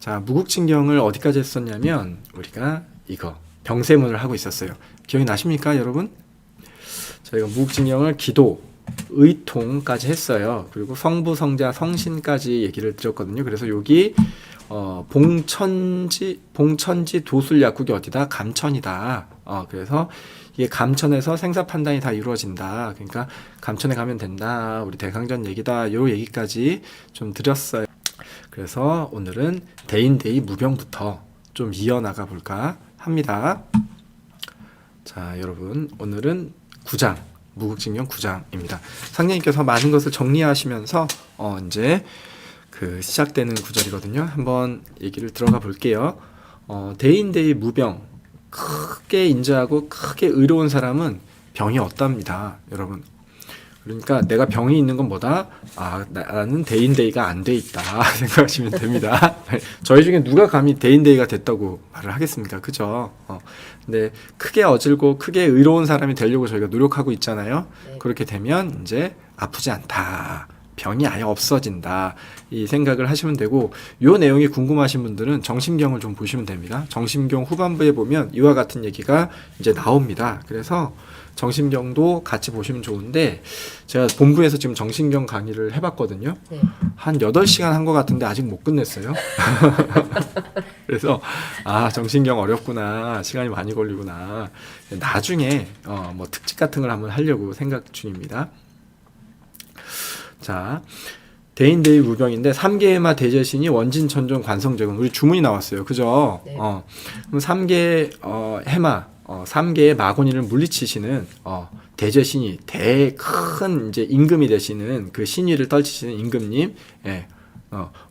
자, 무국징경을 어디까지 했었냐면 우리가 이거 병세문을 하고 있었어요. 기억이 나십니까, 여러분? 저희가 무국징경을 기도, 의통까지 했어요. 그리고 성부, 성자, 성신까지 얘기를 드렸거든요. 그래서 여기 봉천지 도술 약국이 어디다? 감천이다. 그래서 이게 감천에서 생사 판단이 다 이루어진다. 그러니까 감천에 가면 된다. 우리 대강전 얘기다. 요 얘기까지 좀 드렸어요. 그래서 오늘은 대인대의 무병부터 좀 이어나가 볼까 합니다. 자, 여러분, 오늘은 9장, 무국징경 9장입니다. 상례님께서 많은 것을 정리하시면서 이제 그 시작되는 구절이거든요. 한번 얘기를 들어가 볼게요. 대인대의 무병, 크게 인자하고 크게 의로운 사람은 병이 없답니다, 여러분. 그러니까 내가 병이 있는 건 뭐다? 나는 대인대의가 안 돼 있다 생각하시면 됩니다. 저희 중에 누가 감히 대인대의가 됐다고 말을 하겠습니까? 그죠? 근데 크게 어질고 크게 의로운 사람이 되려고 저희가 노력하고 있잖아요. 네. 그렇게 되면 이제 아프지 않다. 병이 아예 없어진다. 이 생각을 하시면 되고, 요 내용이 궁금하신 분들은 정심경을 좀 보시면 됩니다. 정심경 후반부에 보면 이와 같은 얘기가 이제 나옵니다. 그래서 정심경도 같이 보시면 좋은데, 제가 본부에서 지금 정심경 강의를 해봤거든요. 네. 한 8시간 한 것 같은데 아직 못 끝냈어요. 그래서 정신경 어렵구나, 시간이 많이 걸리구나. 나중에 뭐 특집 같은 걸 한번 하려고 생각 중입니다. 자, 대인대의 무병인데 3계마 대제신이 원진천존 관성제군, 우리 주문이 나왔어요. 그죠? 네. 그럼 3계 해마, 3계의 마곤이를 물리치시는 대제신이, 큰 이제 임금이 되시는 그 신위를 떨치시는 임금님, 예,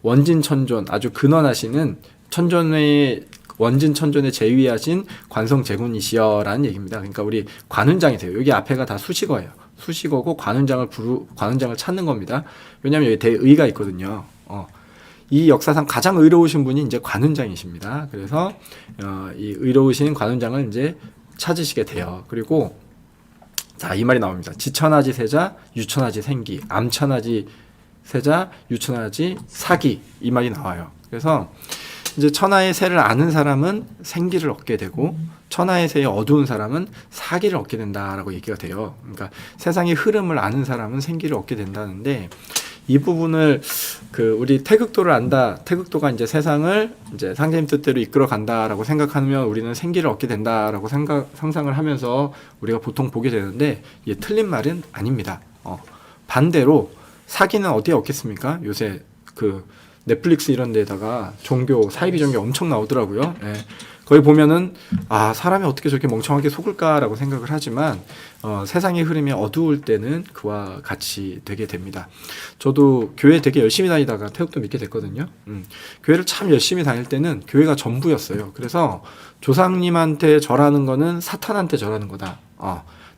원진천존, 아주 근원하시는 천존의 원진 천존의 제위하신 관성제군이시여라는 얘기입니다. 그러니까 우리 관훈장이세요. 여기 앞에가 다 수식어예요. 수식어고 관훈장을 찾는 겁니다. 왜냐하면 여기 대의가 있거든요. 이 역사상 가장 의로우신 분이 이제 관훈장이십니다. 그래서 이 의로우신 관훈장을 이제 찾으시게 돼요. 그리고 자, 이 말이 나옵니다. 지천하지 세자, 유천하지 생기, 암천하지 세자, 유천하지 사기, 이 말이 나와요. 그래서 이제 천하의 세를 아는 사람은 생기를 얻게 되고, 천하의 세에 어두운 사람은 사기를 얻게 된다라고 얘기가 돼요. 그러니까 세상의 흐름을 아는 사람은 생기를 얻게 된다는데, 이 부분을 우리 태극도를 안다. 태극도가 이제 세상을 이제 상제님 뜻대로 이끌어 간다라고 생각하면 우리는 생기를 얻게 된다라고 상상을 하면서 우리가 보통 보게 되는데, 이게 틀린 말은 아닙니다. 반대로 사기는 어디에 얻겠습니까? 요새 넷플릭스 이런 데다가 종교, 사이비 종교 엄청 나오더라고요. 예. 거기 보면은 사람이 어떻게 저렇게 멍청하게 속을까라고 생각을 하지만 세상의 흐름이 어두울 때는 그와 같이 되게 됩니다. 저도 교회 되게 열심히 다니다가 태극도 믿게 됐거든요. 교회를 참 열심히 다닐 때는 교회가 전부였어요. 그래서 조상님한테 절하는 거는 사탄한테 절하는 거다.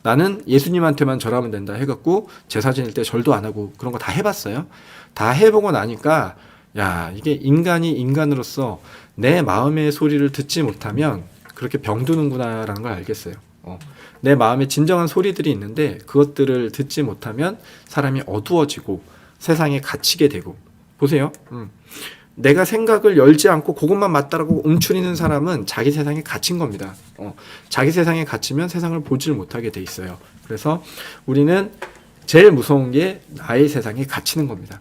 나는 예수님한테만 절하면 된다 해갖고 제사 지낼 때 절도 안 하고 그런 거 다 해봤어요. 다 해보고 나니까 이게 인간이 인간으로서 내 마음의 소리를 듣지 못하면 그렇게 병드는구나라는 걸 알겠어요. 내 마음에 진정한 소리들이 있는데 그것들을 듣지 못하면 사람이 어두워지고 세상에 갇히게 되고. 보세요. 내가 생각을 열지 않고 그것만 맞다라고 움츠리는 사람은 자기 세상에 갇힌 겁니다. 자기 세상에 갇히면 세상을 보지를 못하게 돼 있어요. 그래서 우리는 제일 무서운 게 나의 세상에 갇히는 겁니다.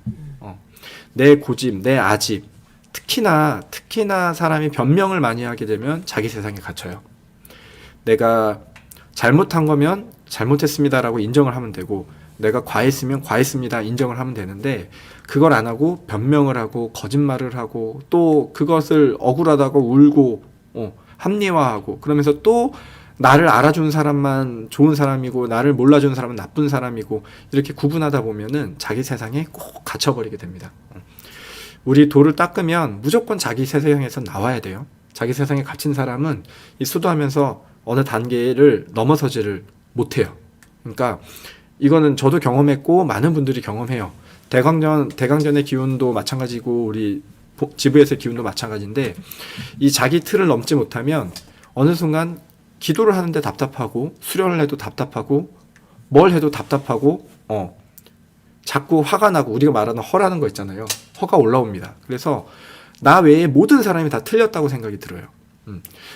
내 고집, 내 아집, 특히나 사람이 변명을 많이 하게 되면 자기 세상에 갇혀요. 내가 잘못한 거면 잘못했습니다라고 인정을 하면 되고, 내가 과했으면 과했습니다 인정을 하면 되는데, 그걸 안 하고 변명을 하고 거짓말을 하고 또 그것을 억울하다고 울고 합리화하고, 그러면서 또 나를 알아준 사람만 좋은 사람이고 나를 몰라주는 사람은 나쁜 사람이고, 이렇게 구분하다 보면은 자기 세상에 꼭 갇혀버리게 됩니다. 우리 돌을 닦으면 무조건 자기 세상에서 나와야 돼요. 자기 세상에 갇힌 사람은 이 수도하면서 어느 단계를 넘어서지를 못해요. 그러니까 이거는 저도 경험했고 많은 분들이 경험해요. 대강전의 기운도 마찬가지고 우리 지부에서의 기운도 마찬가지인데, 이 자기 틀을 넘지 못하면 어느 순간 기도를 하는데 답답하고, 수련을 해도 답답하고, 뭘 해도 답답하고, 자꾸 화가 나고, 우리가 말하는 허라는 거 있잖아요. 허가 올라옵니다. 그래서 나 외에 모든 사람이 다 틀렸다고 생각이 들어요.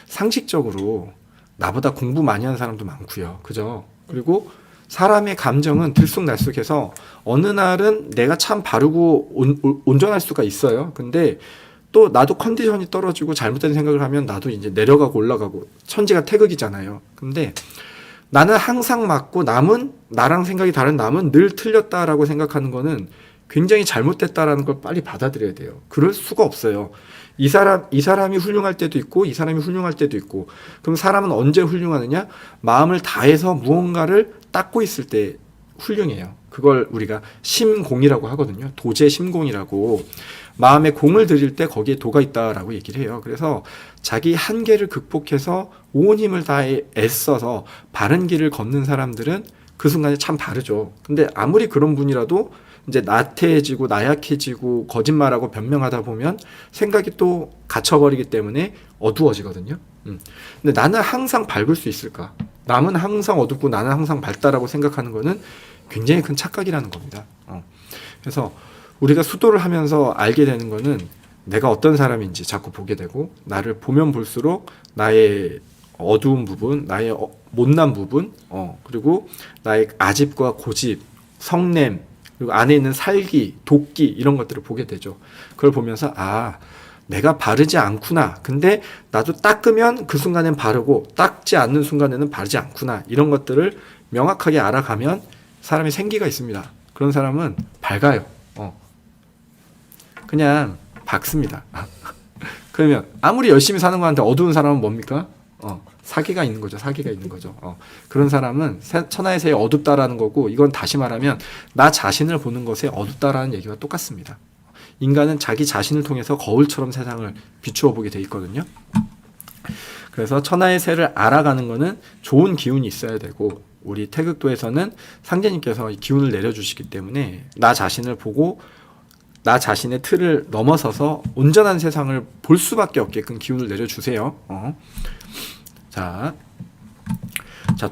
상식적으로 나보다 공부 많이 하는 사람도 많고요. 그죠? 그리고 사람의 감정은 들쑥날쑥해서 어느 날은 내가 참 바르고 온전할 수가 있어요. 근데 또 나도 컨디션이 떨어지고 잘못된 생각을 하면 나도 이제 내려가고 올라가고 천지가 태극이잖아요. 근데 나는 항상 맞고 남은 나랑 생각이 다른 남은 늘 틀렸다라고 생각하는 거는 굉장히 잘못됐다라는 걸 빨리 받아들여야 돼요. 그럴 수가 없어요. 이 사람이 훌륭할 때도 있고 이 사람이 훌륭할 때도 있고. 그럼 사람은 언제 훌륭하느냐? 마음을 다해서 무언가를 닦고 있을 때 훌륭해요. 그걸 우리가 심공이라고 하거든요. 도제 심공이라고. 마음에 공을 들일 때 거기에 도가 있다라고 얘기를 해요. 그래서 자기 한계를 극복해서 온 힘을 다해 애써서 바른 길을 걷는 사람들은 그 순간에 참 바르죠. 근데 아무리 그런 분이라도 이제 나태해지고 나약해지고 거짓말하고 변명하다 보면 생각이 또 갇혀버리기 때문에 어두워지거든요. 근데 나는 항상 밝을 수 있을까? 남은 항상 어둡고 나는 항상 밝다라고 생각하는 거는 굉장히 큰 착각이라는 겁니다. 그래서 우리가 수도를 하면서 알게 되는 거는 내가 어떤 사람인지 자꾸 보게 되고 나를 보면 볼수록 나의 어두운 부분, 나의 못난 부분, 그리고 나의 아집과 고집, 성냄, 그리고 안에 있는 살기, 도끼 이런 것들을 보게 되죠. 그걸 보면서 내가 바르지 않구나. 근데 나도 닦으면 그 순간엔 바르고 닦지 않는 순간에는 바르지 않구나. 이런 것들을 명확하게 알아가면 사람이 생기가 있습니다. 그런 사람은 밝아요. 그냥 밝습니다. 그러면 아무리 열심히 사는 거한테 어두운 사람은 뭡니까? 사기가 있는 거죠. 사기가 있는 거죠. 그런 사람은 천하의 새에 어둡다라는 거고, 이건 다시 말하면 나 자신을 보는 것에 어둡다라는 얘기와 똑같습니다. 인간은 자기 자신을 통해서 거울처럼 세상을 비추어 보게 돼 있거든요. 그래서 천하의 새를 알아가는 거는 좋은 기운이 있어야 되고, 우리 태극도에서는 상제님께서 이 기운을 내려주시기 때문에 나 자신을 보고 나 자신의 틀을 넘어서서 온전한 세상을 볼 수밖에 없게끔 기운을 내려주세요. 자,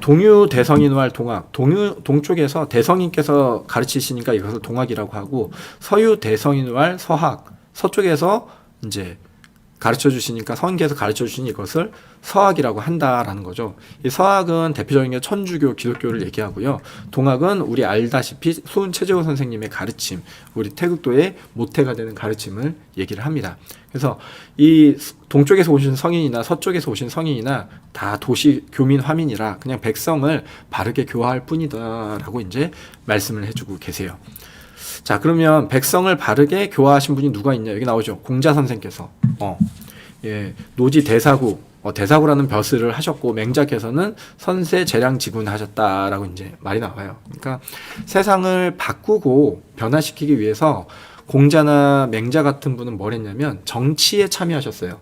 동유 대성인왈 동학. 동쪽에서 대성인께서 가르치시니까 이것을 동학이라고 하고, 서유 대성인왈 서학. 서쪽에서 이제 가르쳐 주시니까, 성인께서 가르쳐 주시니 이것을 서학이라고 한다라는 거죠. 이 서학은 대표적인 게 천주교, 기독교를 얘기하고요. 동학은 우리 알다시피 수은 최재호 선생님의 가르침, 우리 태극도의 모태가 되는 가르침을 얘기를 합니다. 그래서 이 동쪽에서 오신 성인이나 서쪽에서 오신 성인이나 다 도시 교민 화민이라 그냥 백성을 바르게 교화할 뿐이다라고 이제 말씀을 해주고 계세요. 자, 그러면 백성을 바르게 교화하신 분이 누가 있냐? 여기 나오죠. 공자 선생께서 노지 대사구, 대사구라는 벼슬을 하셨고, 맹자께서는 선세 재량지군 하셨다라고 이제 말이 나와요. 그러니까 세상을 바꾸고 변화시키기 위해서 공자나 맹자 같은 분은 뭘 했냐면 정치에 참여하셨어요.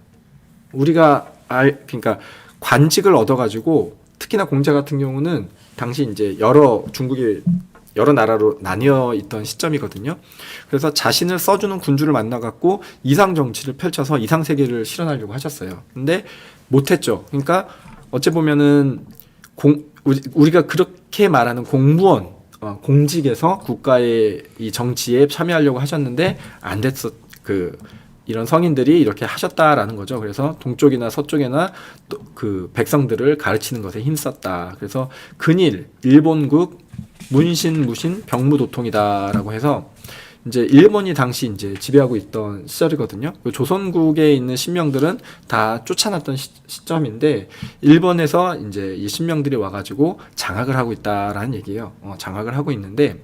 우리가 그러니까 관직을 얻어가지고, 특히나 공자 같은 경우는 당시 이제 중국이 여러 나라로 나뉘어 있던 시점이거든요. 그래서 자신을 써주는 군주를 만나갖고 이상 정치를 펼쳐서 이상 세계를 실현하려고 하셨어요. 근데 못했죠. 그러니까 어찌 보면은 우리가 그렇게 말하는 공무원, 공직에서 국가의 이 정치에 참여하려고 하셨는데 안 됐어. 이런 성인들이 이렇게 하셨다라는 거죠. 그래서 동쪽이나 서쪽이나 또 그 백성들을 가르치는 것에 힘썼다. 그래서 근일, 일본국, 문신, 무신, 병무도통이다라고 해서 이제 일본이 당시 이제 지배하고 있던 시절이거든요. 조선국에 있는 신명들은 다 쫓아났던 시점인데, 일본에서 이제 이 신명들이 와가지고 장악을 하고 있다라는 얘기예요. 장악을 하고 있는데,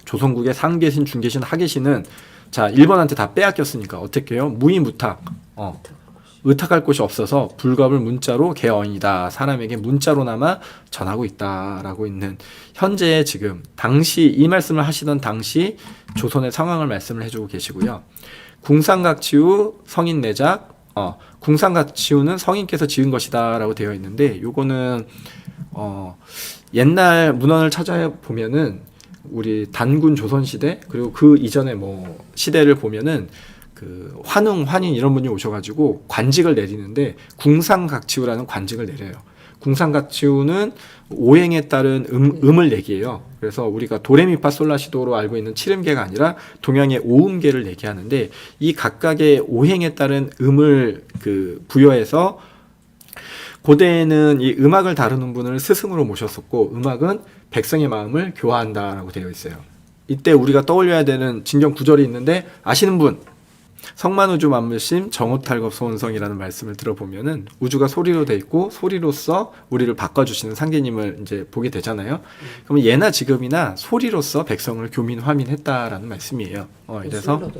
조선국의 상계신, 중계신, 하계신은 자, 일본한테 다 빼앗겼으니까 어떻게 해요? 무이무탁. 의탁할 곳이 없어서 불갑을 문자로 개언이다. 사람에게 문자로나마 전하고 있다라고 있는 현재 지금 당시 이 말씀을 하시던 당시 조선의 상황을 말씀을 해주고 계시고요. 궁상각치우 성인 내작. 궁상각치우는 성인께서 지은 것이다라고 되어 있는데, 요거는 옛날 문헌을 찾아보면은 우리 단군 조선 시대, 그리고 그 이전에 뭐 시대를 보면은 그 환웅, 환인 이런 분이 오셔가지고 관직을 내리는데 궁상각치우라는 관직을 내려요. 궁상각치우는 오행에 따른 음을 얘기해요. 그래서 우리가 도레미파솔라시도로 알고 있는 7음계가 아니라 동양의 5음계를 얘기하는데 이 각각의 오행에 따른 음을 부여해서 고대에는 이 음악을 다루는 분을 스승으로 모셨었고 음악은 백성의 마음을 교화한다라고 되어 있어요. 이때 우리가 떠올려야 되는 진경 구절이 있는데 아시는 분? 성만우주 만물심 정오탈겁 소원성이라는 말씀을 들어보면은 우주가 소리로 돼 있고 소리로서 우리를 바꿔주시는 상제님을 이제 보게 되잖아요. 그러면 예나 지금이나 소리로서 백성을 교민 화민했다라는 말씀이에요. 이래서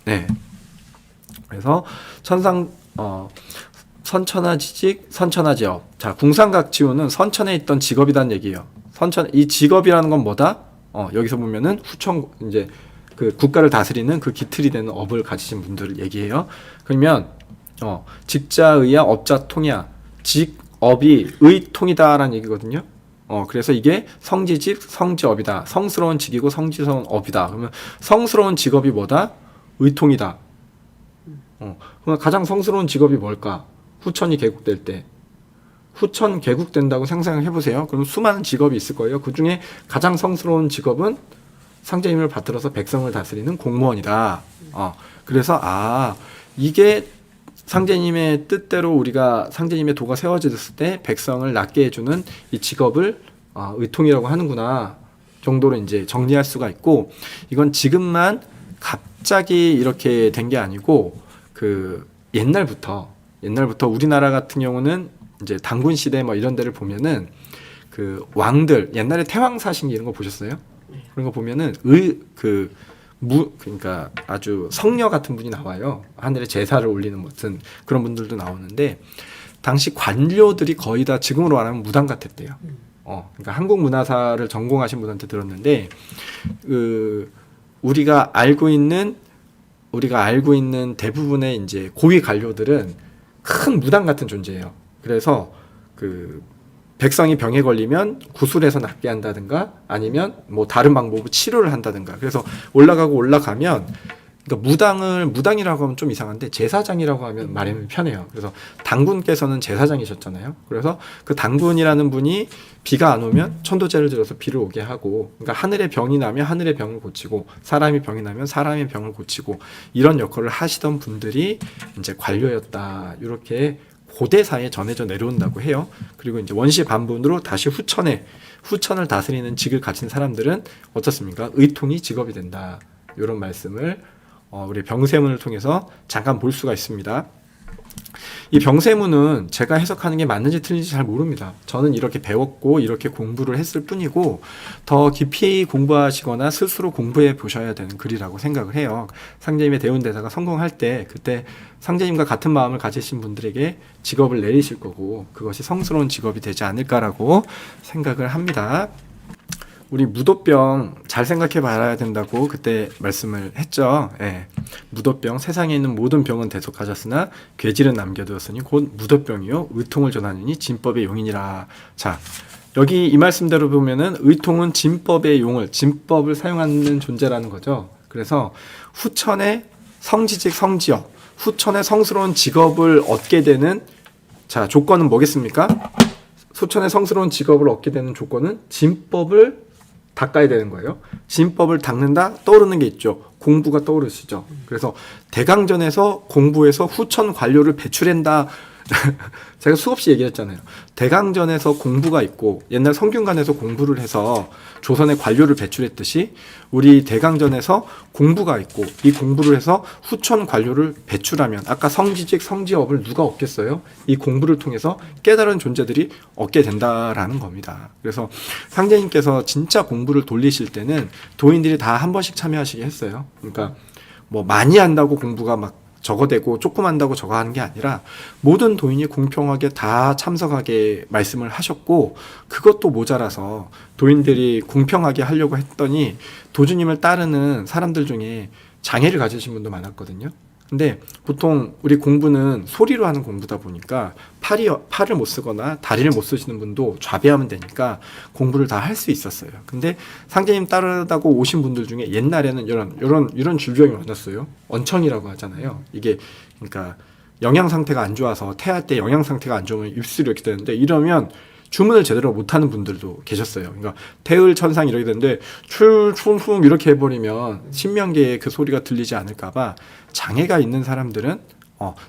네. 그래서 선천하지직 선천하지업. 자, 궁상각지우는 선천에 있던 직업이란 얘기예요. 이 직업이라는 건 뭐다? 여기서 보면은 후천 이제 그 국가를 다스리는 그 기틀이 되는 업을 가지신 분들을 얘기해요. 그러면 직자의야 업자통이야. 직업이 의통이다라는 얘기거든요. 그래서 이게 성지직 성지업이다. 성스러운 직이고 성지스러운 업이다. 그러면 성스러운 직업이 뭐다? 의통이다. 그러면 가장 성스러운 직업이 뭘까? 후천이 개국될 때. 후천 개국된다고 상상해 보세요. 그럼 수많은 직업이 있을 거예요. 그 중에 가장 성스러운 직업은 상제님을 받들어서 백성을 다스리는 공무원이다. 그래서 이게 상제님의 뜻대로 우리가 상제님의 도가 세워졌을 때 백성을 낫게 해주는 이 직업을 의통이라고 하는구나 정도로 이제 정리할 수가 있고, 이건 지금만 갑자기 이렇게 된 게 아니고 옛날부터 우리나라 같은 경우는 이제 단군 시대 뭐 이런 데를 보면은 그 왕들 옛날에 태왕사신기 이런 거 보셨어요? 그런 거 보면은 그러니까 아주 성녀 같은 분이 나와요. 하늘에 제사를 올리는 무슨 그런 분들도 나오는데 당시 관료들이 거의 다 지금으로 말하면 무당 같았대요. 그러니까 한국 문화사를 전공하신 분한테 들었는데 우리가 알고 있는 대부분의 이제 고위 관료들은 큰 무당 같은 존재예요. 그래서 백성이 병에 걸리면 구술해서 낫게 한다든가 아니면 뭐 다른 방법으로 치료를 한다든가. 그래서 올라가면 그러니까 무당이라고 하면 좀 이상한데 제사장이라고 하면 말하면 편해요. 그래서 당군께서는 제사장이셨잖아요. 그래서 그 당군이라는 분이 비가 안 오면 천도제를 들어서 비를 오게 하고, 그러니까 하늘의 병이 나면 하늘의 병을 고치고 사람이 병이 나면 사람의 병을 고치고 이런 역할을 하시던 분들이 이제 관료였다. 이렇게 고대사에 전해져 내려온다고 해요. 그리고 이제 원시 반분으로 다시 후천을 다스리는 직을 가진 사람들은 어떻습니까? 의통이 직업이 된다. 이런 말씀을 우리 병세문을 통해서 잠깐 볼 수가 있습니다. 이 병세문은 제가 해석하는 게 맞는지 틀린지 잘 모릅니다. 저는 이렇게 배웠고 이렇게 공부를 했을 뿐이고 더 깊이 공부하시거나 스스로 공부해 보셔야 되는 글이라고 생각을 해요. 상제님의 대운대사가 성공할 때 그때 상제님과 같은 마음을 가지신 분들에게 직업을 내리실 거고 그것이 성스러운 직업이 되지 않을까라고 생각을 합니다. 우리 무도병 잘 생각해 봐야 된다고 그때 말씀을 했죠. 예. 무도병, 세상에 있는 모든 병은 대속하셨으나 괴질은 남겨두었으니 곧 무도병이요 의통을 전하느니 진법의 용이니라. 자, 여기 이 말씀대로 보면은 의통은 진법을 사용하는 존재라는 거죠. 그래서 후천의 성지직 성지업, 후천의 성스러운 직업을 얻게 되는 조건은 뭐겠습니까? 후천의 성스러운 직업을 얻게 되는 조건은 진법을 닦아야 되는 거예요. 진법을 닦는다 떠오르는 게 있죠. 공부가 떠오르시죠. 그래서 대강전에서 공부해서 후천 관료를 배출한다. 제가 수없이 얘기했잖아요. 대강전에서 공부가 있고 옛날 성균관에서 공부를 해서 조선의 관료를 배출했듯이 우리 대강전에서 공부가 있고 이 공부를 해서 후천 관료를 배출하면 아까 성지직 성지업을 누가 얻겠어요? 이 공부를 통해서 깨달은 존재들이 얻게 된다라는 겁니다. 그래서 상제님께서 진짜 공부를 돌리실 때는 도인들이 다 한 번씩 참여하시게 했어요. 그러니까 뭐 많이 한다고 공부가 막 적어대고 조금 한다고 저거 하는 게 아니라 모든 도인이 공평하게 다 참석하게 말씀을 하셨고, 그것도 모자라서 도인들이 공평하게 하려고 했더니 도주님을 따르는 사람들 중에 장애를 가지신 분도 많았거든요. 근데 보통 우리 공부는 소리로 하는 공부다 보니까 팔을 못 쓰거나 다리를 못 쓰시는 분도 좌배하면 되니까 공부를 다 할 수 있었어요. 근데 상제님 따르다고 오신 분들 중에 옛날에는 이런 질병이 많았어요. 언천이라고 하잖아요. 이게 그러니까 영양 상태가 안 좋아서 태아 때 영양 상태가 안 좋으면 입술이 이렇게 되는데 이러면 주문을 제대로 못하는 분들도 계셨어요. 그러니까 태을 천상 이렇게 되는데 출출풍 이렇게 해버리면 신명계에 그 소리가 들리지 않을까봐 장애가 있는 사람들은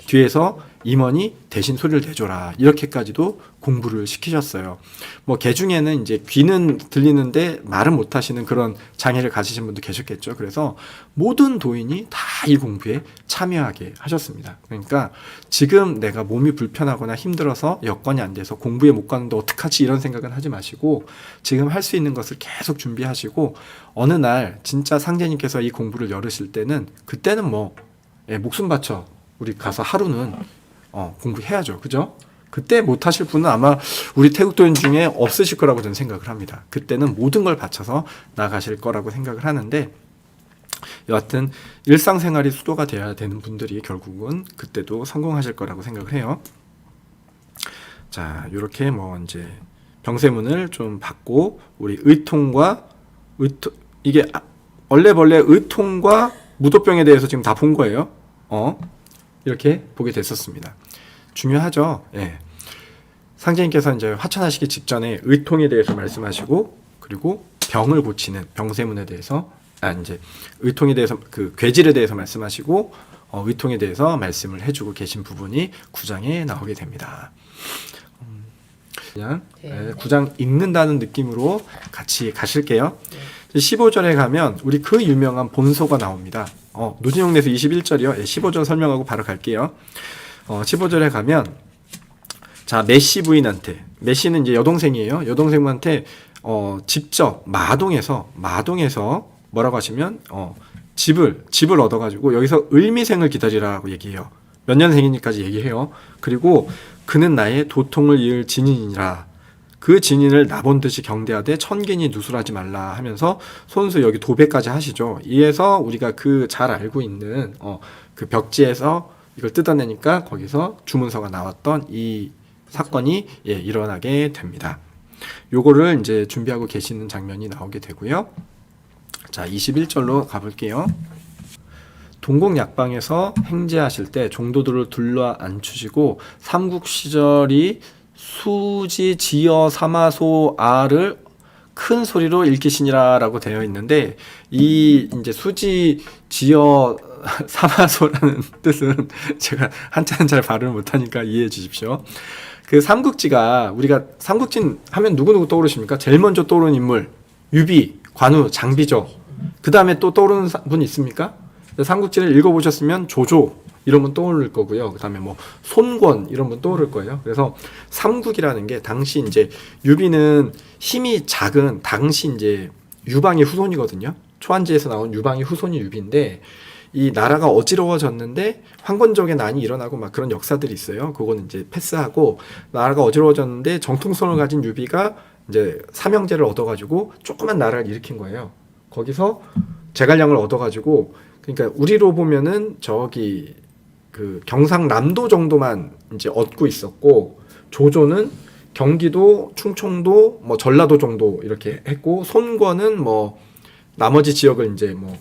뒤에서 임원이 대신 소리를 내줘라 이렇게까지도 공부를 시키셨어요. 뭐 개 중에는 이제 귀는 들리는데 말은 못하시는 그런 장애를 가지신 분도 계셨겠죠. 그래서 모든 도인이 다 이 공부에 참여하게 하셨습니다. 그러니까 지금 내가 몸이 불편하거나 힘들어서 여건이 안 돼서 공부에 못 가는데 어떡하지 이런 생각은 하지 마시고 지금 할 수 있는 것을 계속 준비하시고 어느 날 진짜 상제님께서 이 공부를 열으실 때는 그때는 뭐 목숨 바쳐 우리 가서 하루는 공부해야죠. 그죠? 그때 못하실 분은 아마 우리 태국도인 중에 없으실 거라고 저는 생각을 합니다. 그때는 모든 걸 바쳐서 나가실 거라고 생각을 하는데 여하튼 일상생활이 수도가 돼야 되는 분들이 결국은 그때도 성공하실 거라고 생각을 해요. 자, 이렇게 뭐 이제 병세문을 좀 받고 우리 의통과 이게 원래 의통과 무도병에 대해서 지금 다 본 거예요. 이렇게 보게 됐었습니다. 중요하죠. 예. 상제님께서 이제 화천하시기 직전에 의통에 대해서 말씀하시고 그리고 병을 고치는 병세문에 대해서 이제 의통에 대해서 그 괴질에 대해서 말씀하시고 의통에 대해서 말씀을 해주고 계신 부분이 9장에 나오게 됩니다. 그냥 9장 읽는다는 느낌으로 같이 가실게요. 15절에 가면 우리 그 유명한 본소가 나옵니다. 노진용내서 21절이요. 15절 설명하고 바로 갈게요. 15절에 가면 자 메시 부인한테 메시는 이제 여동생이에요. 여동생한테 직접 마동에서 뭐라고 하시면 집을 얻어가지고 여기서 을미생을 기다리라고 얘기해요. 몇 년생이니까지 얘기해요. 그리고 그는 나의 도통을 이을 진인이라 그 진인을 나본듯이 경대하되 천긴이 누술하지 말라 하면서 손수 여기 도배까지 하시죠. 이에서 우리가 그 잘 알고 있는 그 벽지에서 이걸 뜯어내니까 거기서 주문서가 나왔던 이 사건이 일어나게 됩니다. 요거를 이제 준비하고 계시는 장면이 나오게 되고요. 자, 21절로 가볼게요. 동공약방에서 행제하실 때 종도들을 둘러 앉추시고 삼국 시절이 수지 지어 사마소 아를 큰 소리로 읽히시니라라고 되어 있는데 이 이제 수지 지어 사마소라는 뜻은 제가 한자는 잘 발음을 못하니까 이해해 주십시오. 그 삼국지가 우리가 삼국진 하면 누구누구 떠오르십니까? 제일 먼저 떠오르는 인물 유비, 관우, 장비죠. 그 다음에 또 떠오르는 분 있습니까? 삼국지를 읽어보셨으면 조조 이런 분 떠오를 거고요. 그 다음에 뭐 손권 이런 분 떠오를 거예요. 그래서 삼국이라는 게 당시 이제 유비는 힘이 작은 당시 이제 유방의 후손이거든요. 초한지에서 나온 유방의 후손이 유비인데 이 나라가 어지러워졌는데 황건적의 난이 일어나고 막 그런 역사들이 있어요. 그거는 이제 패스하고 나라가 어지러워졌는데 정통성을 가진 유비가 이제 삼형제를 얻어가지고 조그만 나라를 일으킨 거예요. 거기서 제갈량을 얻어가지고 그러니까 우리로 보면은 저기 그 경상남도 정도만 이제 얻고 있었고 조조는 경기도, 충청도, 뭐 전라도 정도 이렇게 했고 손권은 뭐 나머지 지역을 이제 뭐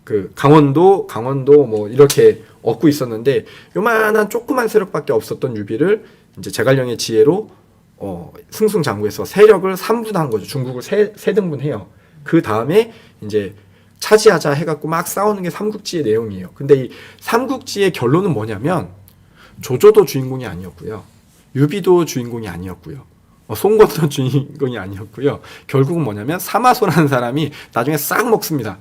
그 강원도 뭐 이렇게 얻고 있었는데 요만한 조그만 세력밖에 없었던 유비를 이제 제갈량의 지혜로 승승장구해서 세력을 3분한 거죠. 중국을 세 등분해요. 그 다음에 이제 차지하자 해갖고 막 싸우는 게 삼국지의 내용이에요. 근데 이 삼국지의 결론은 뭐냐면 조조도 주인공이 아니었고요. 유비도 주인공이 아니었고요. 송건도 주인공이 아니었고요. 결국은 뭐냐면 사마소라는 사람이 나중에 싹 먹습니다.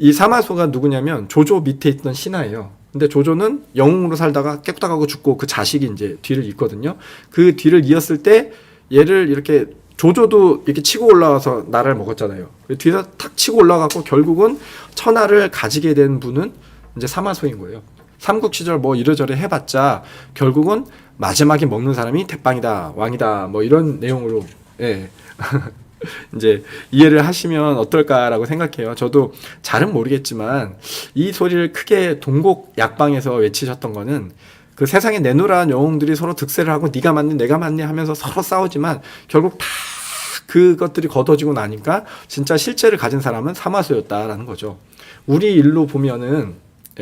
이 사마소가 누구냐면 조조 밑에 있던 신하예요. 근데 조조는 영웅으로 살다가 깨끗하고 죽고 그 자식이 이제 뒤를 잇거든요. 그 뒤를 이었을 때 얘를 이렇게 조조도 이렇게 치고 올라와서 나라를 먹었잖아요. 뒤에서 탁 치고 올라가고 결국은 천하를 가지게 된 분은 이제 사마소인 거예요. 삼국 시절 뭐 이러저러 해봤자 결국은 마지막에 먹는 사람이 대빵이다, 왕이다, 뭐 이런 내용으로 이제 이해를 하시면 어떨까라고 생각해요. 저도 잘은 모르겠지만 이 소리를 크게 동곡 약방에서 외치셨던 거는 그 세상에 내놓으라는 영웅들이 서로 득세를 하고 네가 맞니 내가 맞니 하면서 서로 싸우지만 결국 다 그것들이 걷어지고 나니까 진짜 실제를 가진 사람은 사마소였다라는 거죠. 우리 일로 보면은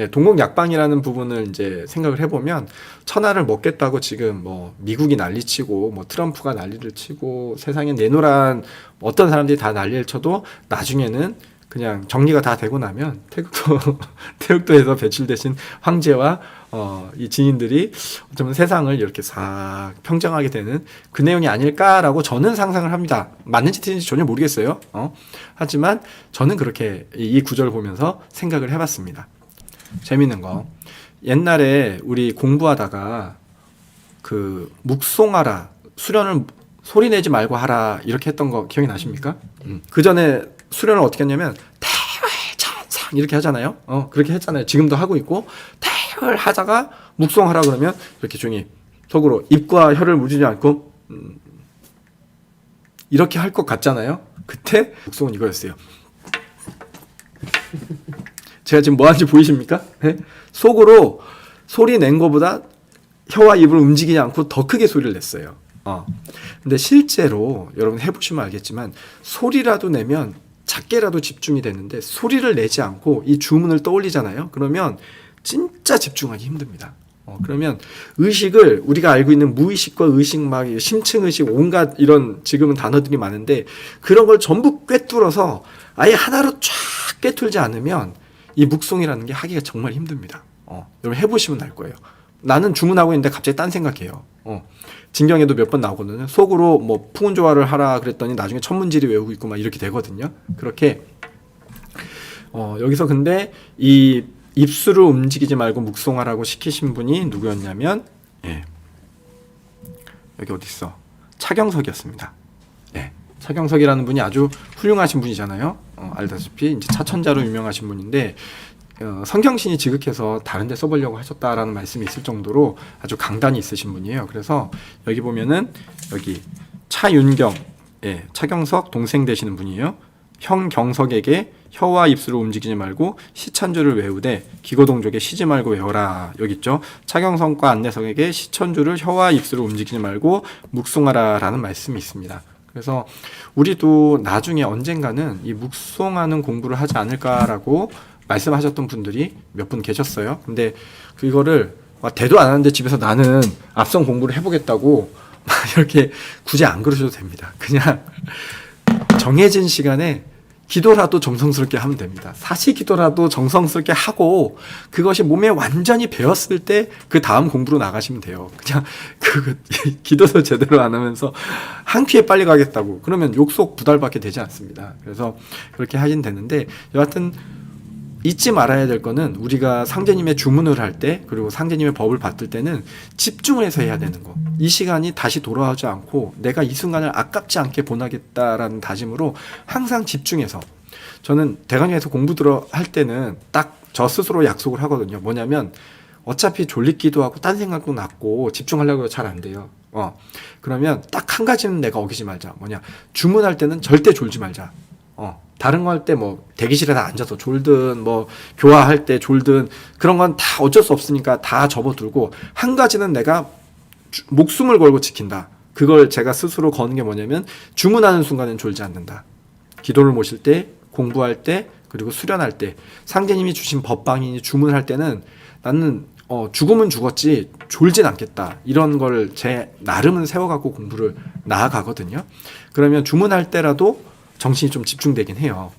동공 약방이라는 부분을 이제 생각을 해보면 천하를 먹겠다고 지금 뭐 미국이 난리치고 뭐 트럼프가 난리를 치고 세상에 내노란 어떤 사람들이 다 난리를 쳐도 나중에는 그냥 정리가 다 되고 나면 태극도에서 배출되신 황제와 이 진인들이 어쩌면 세상을 이렇게 싹 평정하게 되는 그 내용이 아닐까라고 저는 상상을 합니다. 맞는지 틀린지 전혀 모르겠어요. 하지만 저는 그렇게 이 구절을 보면서 생각을 해봤습니다. 재밌는 거, 옛날에 우리 공부하다가 그 묵송하라, 수련을 소리 내지 말고 하라 이렇게 했던 거 기억이 나십니까? 그 전에 수련을 어떻게 했냐면 대활천상 이렇게 하잖아요. 그렇게 했잖아요. 지금도 하고 있고, 대활 하다가 묵송하라 그러면 이렇게 조용히 속으로 입과 혀를 무지지 않고 이렇게 할 것 같잖아요. 그때 묵송은 이거였어요. 제가 지금 뭐 하는지 보이십니까? 네? 속으로 소리 낸 것보다 혀와 입을 움직이지 않고 더 크게 소리를 냈어요. 근데 실제로 여러분 해보시면 알겠지만 소리라도 내면 작게라도 집중이 되는데 소리를 내지 않고 이 주문을 떠올리잖아요. 그러면 진짜 집중하기 힘듭니다. 그러면 의식을 우리가 알고 있는 무의식과 의식 막 심층의식 온갖 이런 지금은 단어들이 많은데 그런 걸 전부 꿰뚫어서 아예 하나로 쫙 꿰뚫지 않으면 이 묵송이라는 게 하기가 정말 힘듭니다. 여러분 해보시면 알 거예요. 나는 주문하고 있는데 갑자기 딴 생각해요. 진경에도 몇 번 나오거든요. 속으로 뭐 풍운조화를 하라 그랬더니 나중에 천문지리 외우고 있고 막 이렇게 되거든요. 그렇게 여기서 근데 이 입술을 움직이지 말고 묵송하라고 시키신 분이 누구였냐면 여기 어디 있어? 차경석이었습니다. 차경석이라는 분이 아주 훌륭하신 분이잖아요. 알다시피 이제 차천자로 유명하신 분인데 성경신이 지극해서 다른 데 써보려고 하셨다라는 말씀이 있을 정도로 아주 강단이 있으신 분이에요. 그래서 여기 보면은 여기 차윤경, 차경석 동생 되시는 분이에요. 형 경석에게 혀와 입술을 움직이지 말고 시천주를 외우되 기고동족에 쉬지 말고 외워라. 여기 있죠. 차경석과 안내석에게 시천주를 혀와 입술을 움직이지 말고 묵송하라 라는 말씀이 있습니다. 그래서 우리도 나중에 언젠가는 이 묵송하는 공부를 하지 않을까라고 말씀하셨던 분들이 몇 분 계셨어요. 근데 그거를 대도 안 하는데 집에서 나는 앞선 공부를 해보겠다고 막 이렇게 굳이 안 그러셔도 됩니다. 그냥 정해진 시간에 기도라도 정성스럽게 하면 됩니다. 사시 기도라도 정성스럽게 하고 그것이 몸에 완전히 배었을 때 그 다음 공부로 나가시면 돼요. 그냥 기도도 제대로 안 하면서 한 큐에 빨리 가겠다고 그러면 욕속 부달밖에 되지 않습니다. 그래서 그렇게 하긴 되는데 여하튼 잊지 말아야 될 거는 우리가 상제님의 주문을 할 때 그리고 상제님의 법을 받들 때는 집중을 해서 해야 되는 거. 이 시간이 다시 돌아오지 않고 내가 이 순간을 아깝지 않게 보내겠다라는 다짐으로 항상 집중해서 저는 대강에서 공부 들어 할 때는 딱 저 스스로 약속을 하거든요. 뭐냐면 어차피 졸리기도 하고 딴 생각도 났고 집중하려고 해도 잘 안 돼요. 그러면 딱 한 가지는 내가 어기지 말자. 뭐냐 주문할 때는 절대 졸지 말자. 다른 거 할 때 뭐 대기실에다 앉아서 졸든 뭐 교화할 때 졸든 그런 건 다 어쩔 수 없으니까 다 접어두고 한 가지는 내가 목숨을 걸고 지킨다. 그걸 제가 스스로 거는 게 뭐냐면 주문하는 순간엔 졸지 않는다. 기도를 모실 때, 공부할 때, 그리고 수련할 때 상제님이 주신 법방이니 주문할 때는 나는 죽으면 죽었지 졸진 않겠다. 이런 걸 제 나름은 세워갖고 공부를 나아가거든요. 그러면 주문할 때라도 정신이 좀 집중되긴 해요.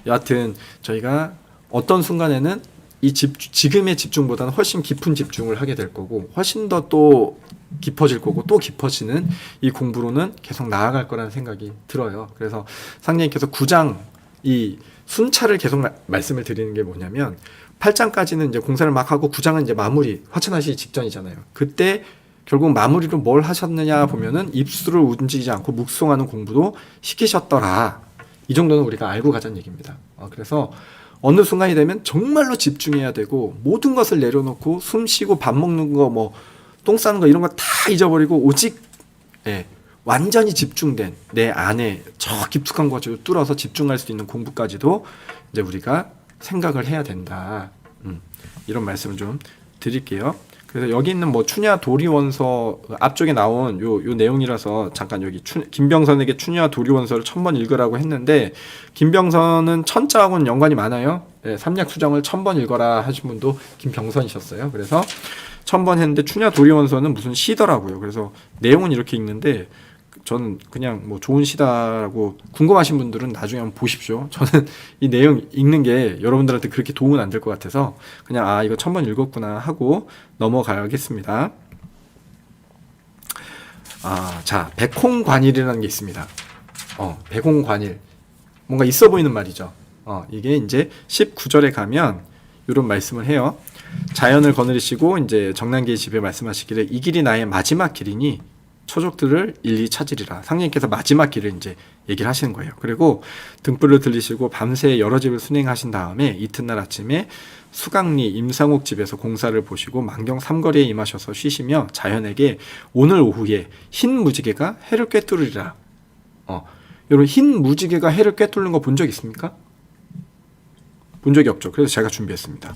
여하튼 저희가 어떤 순간에는 지금의 집중보다는 훨씬 깊은 집중을 하게 될 거고 훨씬 더 또 깊어질 거고 또 깊어지는 이 공부로는 계속 나아갈 거라는 생각이 들어요. 그래서 상님께서 9장 이 순차를 계속 말씀을 드리는 게 뭐냐면 8장까지는 이제 공사를 막 하고 9장은 이제 마무리 화천하시기 직전이잖아요. 그때 결국 마무리로 뭘 하셨느냐 보면은 입술을 움직이지 않고 묵송하는 공부도 시키셨더라. 이 정도는 우리가 알고 가자는 얘기입니다. 그래서 어느 순간이 되면 정말로 집중해야 되고 모든 것을 내려놓고 숨 쉬고 밥 먹는 거 뭐 똥 싸는 거 이런 거 다 잊어버리고 오직 완전히 집중된 내 안에 저 깊숙한 것을 뚫어서 집중할 수 있는 공부까지도 이제 우리가 생각을 해야 된다. 이런 말씀을 좀 드릴게요. 그래서 여기 있는 뭐 추냐 도리원서 앞쪽에 나온 요 내용이라서 잠깐 여기 김병선에게 추냐 도리원서를 1000번 읽으라고 했는데 김병선은 천자하고는 연관이 많아요. 예, 삼략수정을 1000번 읽어라 하신 분도 김병선이셨어요. 그래서 1000번 했는데 추냐 도리원서는 무슨 시더라고요. 그래서 내용은 이렇게 읽는데 저는 그냥 뭐 좋은 시다라고 궁금하신 분들은 나중에 한번 보십시오. 저는 이 내용 읽는 게 여러분들한테 그렇게 도움은 안 될 것 같아서 그냥 아 이거 1000번 읽었구나 하고 넘어가겠습니다. 자 백홍관일이라는 게 있습니다. 백홍관일 뭔가 있어 보이는 말이죠. 이게 이제 19절에 가면 이런 말씀을 해요. 자연을 거느리시고 이제 정난계의 집에 말씀하시기를 이 길이 나의 마지막 길이니 초족들을 일일이 찾으리라. 상님께서 마지막 길을 이제 얘기를 하시는 거예요. 그리고 등불을 들리시고 밤새 여러 집을 순행하신 다음에 이튿날 아침에 수강리 임상옥 집에서 공사를 보시고 만경 삼거리에 임하셔서 쉬시며 자연에게 오늘 오후에 흰 무지개가 해를 꿰뚫으리라. 여러분 흰 무지개가 해를 꿰뚫는 거 본 적 있습니까? 본 적이 없죠. 그래서 제가 준비했습니다.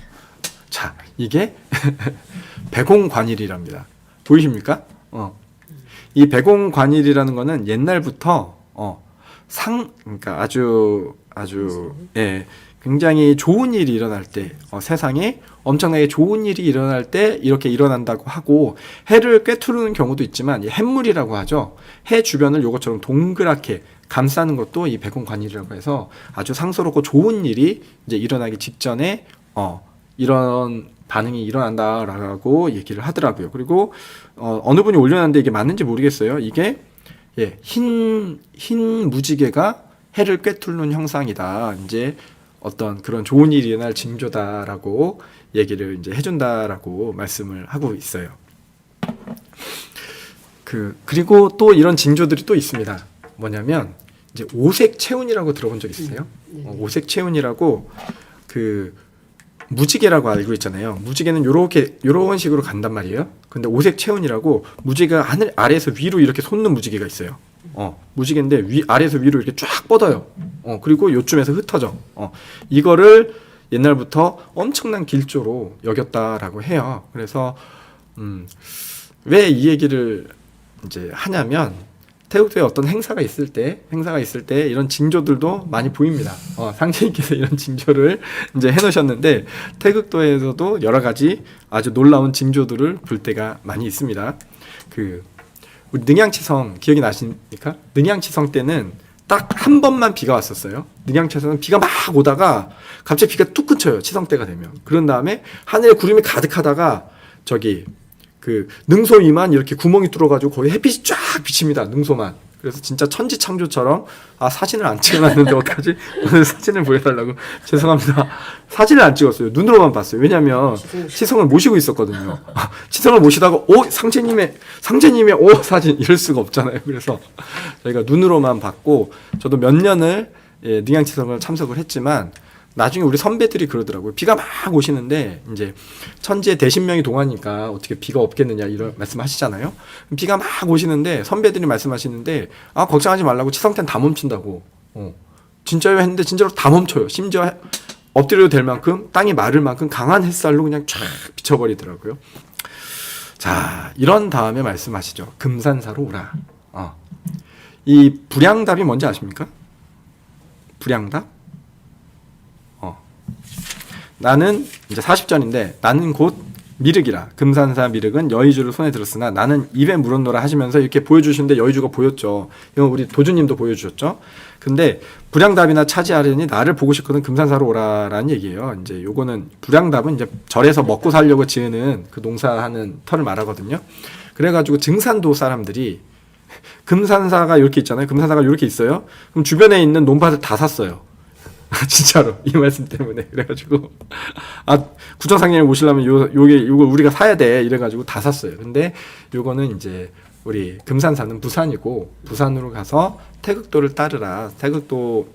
자, 이게 백홍관일이랍니다. 보이십니까? 이 백홍관일이라는 거는 옛날부터 그러니까 아주 예, 굉장히 좋은 일이 일어날 때 세상에 엄청나게 좋은 일이 일어날 때 이렇게 일어난다고 하고 해를 꿰뚫는 경우도 있지만 이 햇물이라고 하죠. 해 주변을 요것처럼 동그랗게 감싸는 것도 이 백홍관일이라고 해서 아주 상스럽고 좋은 일이 이제 일어나기 직전에 이런 반응이 일어난다라고 얘기를 하더라고요. 그리고 어느 분이 올려놨는데 이게 맞는지 모르겠어요. 이게 흰 무지개가 해를 꿰뚫는 형상이다. 이제 어떤 그런 좋은 일이 일어날 징조다라고 얘기를 이제 해준다라고 말씀을 하고 있어요. 그리고 또 이런 징조들이 또 있습니다. 뭐냐면 이제 오색 체운이라고 들어본 적 있으세요? 오색 체운이라고 무지개라고 알고 있잖아요. 무지개는 요런 식으로 간단 말이에요. 근데 오색 체운이라고 무지개가 하늘 아래에서 위로 이렇게 솟는 무지개가 있어요. 무지개인데 아래에서 위로 이렇게 쫙 뻗어요. 그리고 요쯤에서 흩어져. 이거를 옛날부터 엄청난 길조로 여겼다라고 해요. 그래서 왜 이 얘기를 이제 하냐면 태국도에 어떤 행사가 있을 때 이런 징조들도 많이 보입니다. 상제님께서 이런 징조를 이제 해놓으셨는데 태국도에서도 여러 가지 아주 놀라운 징조들을 볼 때가 많이 있습니다. 우리 능양치성 기억이 나십니까? 능양치성 때는 딱 한 번만 비가 왔었어요. 능양치성은 비가 막 오다가 갑자기 비가 뚝 그쳐요. 치성 때가 되면. 그런 다음에 하늘에 구름이 가득하다가 능소 위만 이렇게 구멍이 뚫어가지고 거기 햇빛이 쫙 비칩니다. 능소만. 그래서 진짜 천지창조처럼 사진을 안 찍어놨는데 어떡하지? 오늘 사진을 보여달라고. 죄송합니다. 사진을 안 찍었어요. 눈으로만 봤어요. 왜냐면 치성을 모시고 있었거든요. 치성을 모시다가 상제님의 사진 이럴 수가 없잖아요. 그래서 저희가 눈으로만 봤고 저도 몇 년을 능양치성을 참석을 했지만 나중에 우리 선배들이 그러더라고요. 비가 막 오시는데 이제 천지의 대신명이 동하니까 어떻게 비가 없겠느냐 이런 말씀하시잖아요. 비가 막 오시는데 선배들이 말씀하시는데 걱정하지 말라고 치성태는 다 멈춘다고. 진짜요 했는데 진짜로 다 멈춰요. 심지어 엎드려도 될 만큼 땅이 마를 만큼 강한 햇살로 그냥 쫙 비쳐버리더라고요. 자, 이런 다음에 말씀하시죠. 금산사로 오라. 이 불양답이 뭔지 아십니까? 불양답? 나는 이제 40절인데 나는 곧 미륵이라. 금산사 미륵은 여의주를 손에 들었으나 나는 입에 물었노라 하시면서 이렇게 보여주시는데 여의주가 보였죠. 이건 우리 도주님도 보여주셨죠. 근데 불양답이나 차지하려니 나를 보고 싶거든 금산사로 오라라는 얘기예요. 이제 요거는 불양답은 이제 절에서 먹고 살려고 지으는 그 농사하는 터를 말하거든요. 그래가지고 증산도 사람들이 금산사가 이렇게 있잖아요. 금산사가 이렇게 있어요. 그럼 주변에 있는 논밭을 다 샀어요. 진짜로 이 말씀 때문에. 그래가지고 구청상님을 모시려면 요거 우리가 사야 돼 이래가지고 다 샀어요. 근데 요거는 이제 우리 금산사는 부산이고 부산으로 가서 태극도를 따르라. 태극도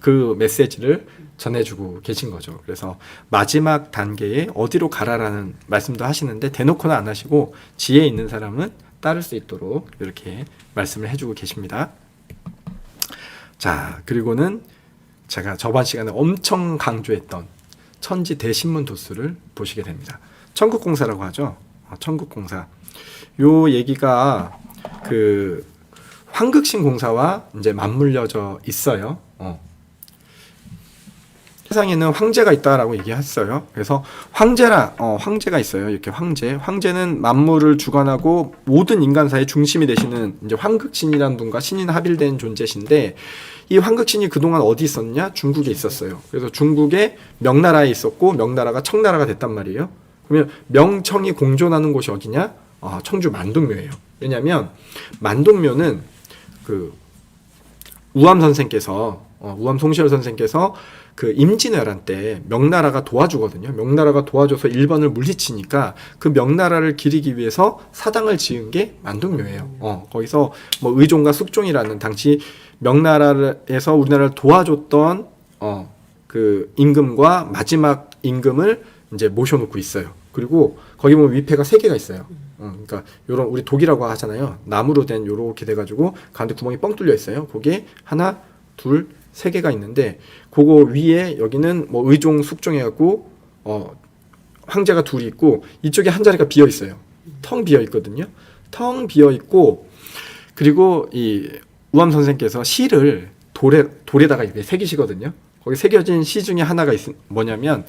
그 메시지를 전해주고 계신 거죠. 그래서 마지막 단계에 어디로 가라라는 말씀도 하시는데 대놓고는 안 하시고 지혜 있는 사람은 따를 수 있도록 이렇게 말씀을 해주고 계십니다. 자, 그리고는 제가 저번 시간에 엄청 강조했던 천지 대신문 도수를 보시게 됩니다. 천국공사라고 하죠. 천국공사. 요 얘기가 그 황극신 공사와 이제 맞물려져 있어요. 세상에는 황제가 있다라고 얘기했어요. 그래서 황제가 있어요. 이렇게 황제는 만물을 주관하고 모든 인간사의 중심이 되시는 이제 황극신이라는 분과 신인 합일된 존재신데, 이 황극신이 그동안 어디 있었냐? 중국에 있었어요. 그래서 중국에 명나라에 있었고, 명나라가 청나라가 됐단 말이에요. 그러면 명청이 공존하는 곳이 어디냐? 청주 만동묘예요. 왜냐하면 만동묘는 그 우암 송시열 선생께서 그 임진왜란 때 명나라가 도와주거든요. 명나라가 도와줘서 일본을 물리치니까 그 명나라를 기리기 위해서 사당을 지은 게 만동묘예요. 거기서 뭐 의종과 숙종이라는 당시 명나라에서 우리나라를 도와줬던 그 임금과 마지막 임금을 이제 모셔놓고 있어요. 그리고 거기 보면 위패가 3개가 있어요. 그러니까 요런 우리 독이라고 하잖아요. 나무로 된 요렇게 돼가지고 가운데 구멍이 뻥 뚫려 있어요. 거기에 하나, 둘, 3개가 있는데, 그거 위에 여기는 뭐 의종, 숙종 해갖고 황제가 둘이 있고, 이쪽에 한 자리가 비어 있어요. 텅 비어 있거든요. 텅 비어 있고, 그리고 이 우암 선생께서 시를 돌에다가 이렇게 새기시거든요. 거기 새겨진 시 중에 하나가 뭐냐면,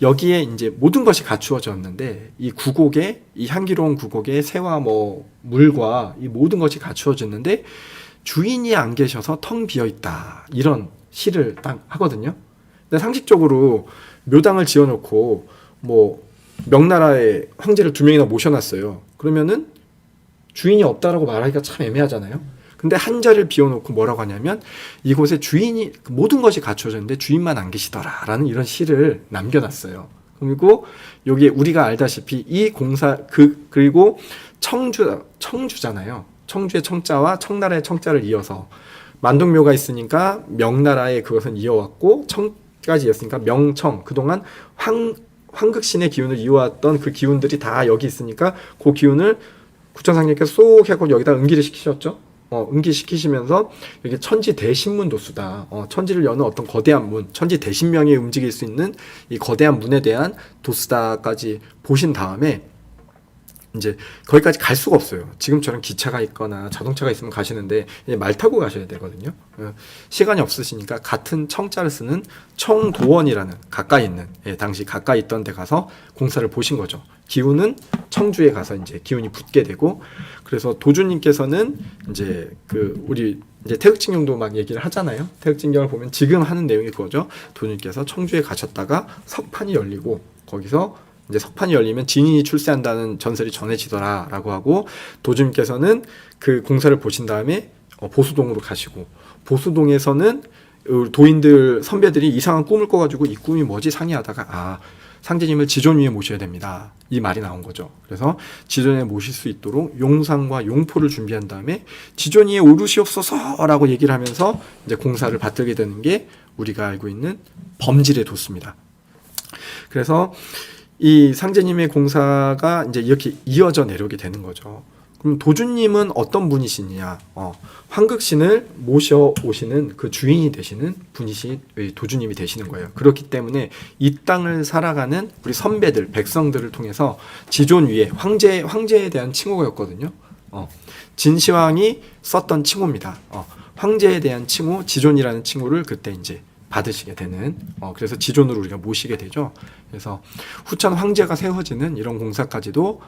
여기에 이제 모든 것이 갖추어졌는데, 이 구곡에, 이 향기로운 구곡에 새와 뭐 물과 이 모든 것이 갖추어졌는데 주인이 안 계셔서 텅 비어 있다, 이런 시를 딱 하거든요. 근데 상식적으로 묘당을 지어놓고 뭐 명나라의 황제를 2명이나 모셔놨어요. 그러면은 주인이 없다라고 말하기가 참 애매하잖아요. 근데 한 자리를 비워놓고 뭐라고 하냐면, 이곳에 주인이, 모든 것이 갖춰졌는데 주인만 안 계시더라라는 이런 시를 남겨놨어요. 그리고 여기에 우리가 알다시피 이 공사 그리고 청주잖아요. 청주의 청자와 청나라의 청자를 이어서 만동묘가 있으니까 명나라의 그것은 이어왔고, 청까지 이었으니까 명청, 그동안 황극신의 기운을 이어왔던 그 기운들이 다 여기 있으니까 그 기운을 구천상님께서 쏙 해고 여기다 응기를 시키셨죠. 응기시키시면서 여기 천지 대신문 도수다. 천지를 여는 어떤 거대한 문, 천지 대신명이 움직일 수 있는 이 거대한 문에 대한 도수다까지 보신 다음에 이제 거기까지 갈 수가 없어요. 지금처럼 기차가 있거나 자동차가 있으면 가시는데 말 타고 가셔야 되거든요. 시간이 없으시니까 같은 청자를 쓰는 청도원이라는 가까이 있는, 당시 가까이 있던 데 가서 공사를 보신 거죠. 기운은 청주에 가서 이제 기운이 붙게 되고, 그래서 도주님께서는 이제 우리 이제 태극징경도 막 얘기를 하잖아요. 태극징경을 보면 지금 하는 내용이 그거죠. 도주님께서 청주에 가셨다가 석판이 열리고, 거기서 이제 석판이 열리면 진인이 출세한다는 전설이 전해지더라라고 하고, 도주님께서는 그 공사를 보신 다음에 보수동으로 가시고, 보수동에서는 도인들 선배들이 이상한 꿈을 꿔가지고 이 꿈이 뭐지 상의하다가 상제님을 지존 위에 모셔야 됩니다, 이 말이 나온 거죠. 그래서 지존에 모실 수 있도록 용상과 용포를 준비한 다음에 지존 위에 오르시옵소서라고 얘기를 하면서 이제 공사를 받들게 되는 게 우리가 알고 있는 범질의 도수입니다. 그래서 이 상제님의 공사가 이제 이렇게 이어져 내려오게 되는 거죠. 그럼 도주님은 어떤 분이시냐? 황극신을 모셔오시는 그 주인이 되시는 분이시 도주님이 되시는 거예요. 그렇기 때문에 이 땅을 살아가는 우리 선배들, 백성들을 통해서 지존 위에 황제에 대한 칭호였거든요. 진시황이 썼던 칭호입니다. 황제에 대한 칭호, 지존이라는 칭호를 그때 이제 받으시게 되는, 그래서 지존으로 우리가 모시게 되죠. 그래서 후천 황제가 세워지는 이런 공사까지도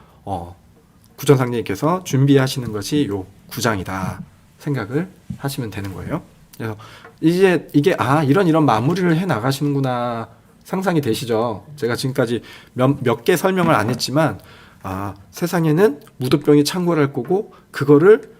구천상님께서 준비하시는 것이 요 구장이다 생각을 하시면 되는 거예요. 그래서 이제 이게 이런 마무리를 해 나가시는구나 상상이 되시죠. 제가 지금까지 몇 개 설명을 안 했지만, 세상에는 무도병이 창궐할 거고, 그거를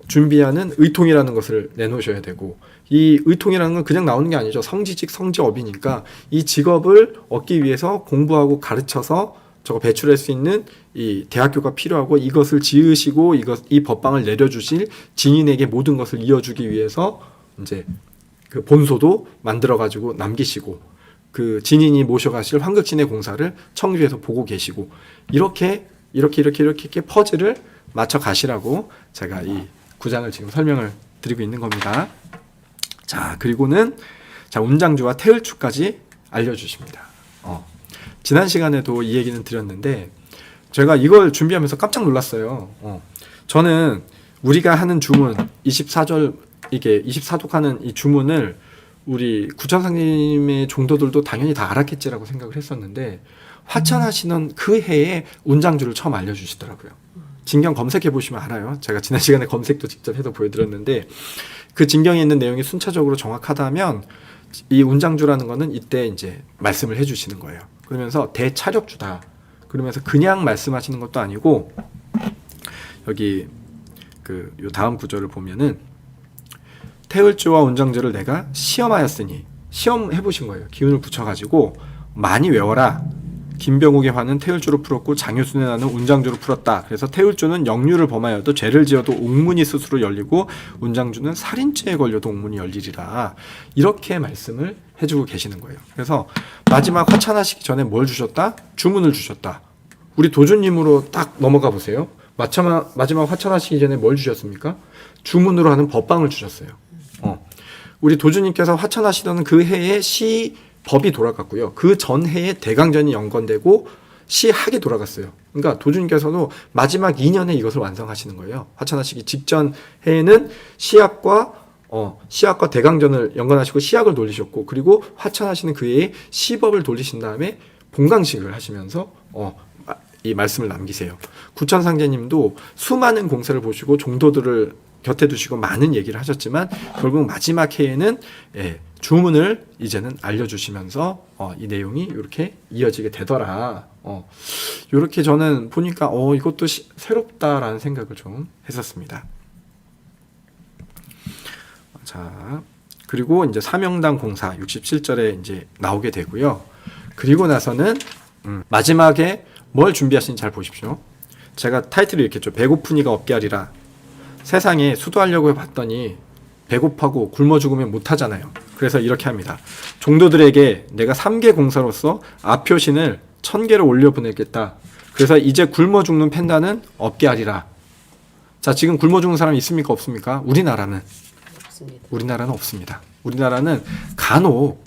준비하는 의통이라는 것을 내놓으셔야 되고, 이 의통이라는 건 그냥 나오는 게 아니죠. 성지직 성지업이니까 이 직업을 얻기 위해서 공부하고 가르쳐서 저거 배출할 수 있는 이 대학교가 필요하고, 이것을 지으시고 이 법방을 내려주실 진인에게 모든 것을 이어주기 위해서 이제 그 본소도 만들어 가지고 남기시고, 그 진인이 모셔가실 황극신의 공사를 청주에서 보고 계시고, 이렇게 퍼즐을 맞춰 가시라고 제가 이 구장을 지금 설명을 드리고 있는 겁니다. 자, 그리고는 운장주와 태을주까지 알려주십니다. 지난 시간에도 이 얘기는 드렸는데, 제가 이걸 준비하면서 깜짝 놀랐어요. 저는 우리가 하는 주문 24절 이게 24독하는 이 주문을 우리 구천상님의 종도들도 당연히 다 알았겠지라고 생각을 했었는데 화천하시는 그 해에 운장주를 처음 알려주시더라고요. 진경 검색해 보시면 알아요. 제가 지난 시간에 검색도 직접 해서 보여드렸는데 그 진경에 있는 내용이 순차적으로 정확하다면 이 운장주라는 거는 이때 이제 말씀을 해주시는 거예요. 그러면서 대차력주다. 그러면서 그냥 말씀하시는 것도 아니고 여기 요 다음 구절을 보면은 태을주와 운장주를 내가 시험하였으니 시험해 보신 거예요. 기운을 붙여가지고 많이 외워라. 김병욱의 화는 태을주로 풀었고 장효순의 나는 운장주로 풀었다. 그래서 태을주는 역류를 범하여도 죄를 지어도 옥문이 스스로 열리고 운장주는 살인죄에 걸려도 옥문이 열리리라. 이렇게 말씀을 해주고 계시는 거예요. 그래서 마지막 화찬하시기 전에 뭘 주셨다? 주문을 주셨다. 우리 도주님으로 딱 넘어가 보세요. 마지막 화찬하시기 전에 뭘 주셨습니까? 주문으로 하는 법방을 주셨어요. 우리 도주님께서 화찬하시던 그 해에 시법이 돌아갔고요. 그 전 해에 대강전이 연건되고 시학이 돌아갔어요. 그러니까 도주님께서도 마지막 2년에 이것을 완성하시는 거예요. 화찬하시기 직전 해에는 시학과 대강전을 연관하시고 시학을 돌리셨고 그리고 화찬하시는 그 해에 시법을 돌리신 다음에 본강식을 하시면서 이 말씀을 남기세요. 구천상제님도 수많은 공사를 보시고 종도들을 곁에 두시고 많은 얘기를 하셨지만 결국 마지막 해에는 주문을 이제는 알려주시면서 이 내용이 이렇게 이어지게 되더라. 이렇게 저는 보니까 이것도 새롭다라는 생각을 좀 했었습니다. 자, 그리고 이제 사명당 공사 67절에 이제 나오게 되고요. 그리고 나서는 마지막에 뭘 준비하시는지 잘 보십시오. 제가 타이틀을 이렇게 했죠. 배고프니가 없게 하리라. 세상에 수도하려고 해봤더니 배고파고 굶어 죽으면 못하잖아요. 그래서 이렇게 합니다. 종도들에게 내가 3개 공사로서 앞표신을 1000개를 올려보내겠다. 그래서 이제 굶어 죽는 팬다는 없게 하리라. 자, 지금 굶어 죽는 사람이 있습니까? 없습니까? 우리나라는 없습니다. 우리나라는 간혹